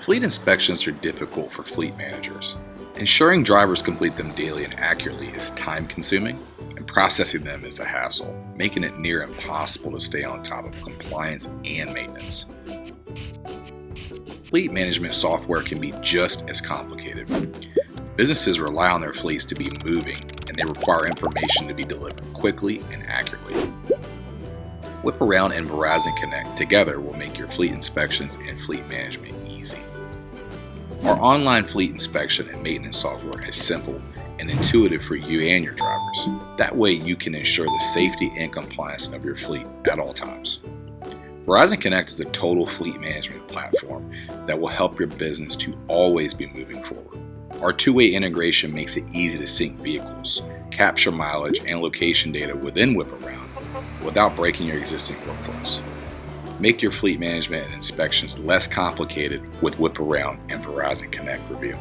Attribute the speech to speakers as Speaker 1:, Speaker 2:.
Speaker 1: Fleet inspections are difficult for fleet managers. Ensuring drivers complete them daily and accurately is time-consuming, and processing them is a hassle, making it near impossible to stay on top of compliance and maintenance. Fleet management software can be just as complicated. Businesses rely on their fleets to be moving, and they require information to be delivered quickly and accurately. Whip Around and Verizon Connect together will make your fleet inspections and fleet management easy. Our online fleet inspection and maintenance software is simple and intuitive for you and your drivers. That way you can ensure the safety and compliance of your fleet at all times. Verizon Connect is a total fleet management platform that will help your business to always be moving forward. Our two-way integration makes it easy to sync vehicles, capture mileage and location data within Whip Around without breaking your existing workflows. Make your fleet management and inspections less complicated with Whip Around and Verizon Connect REVEAL.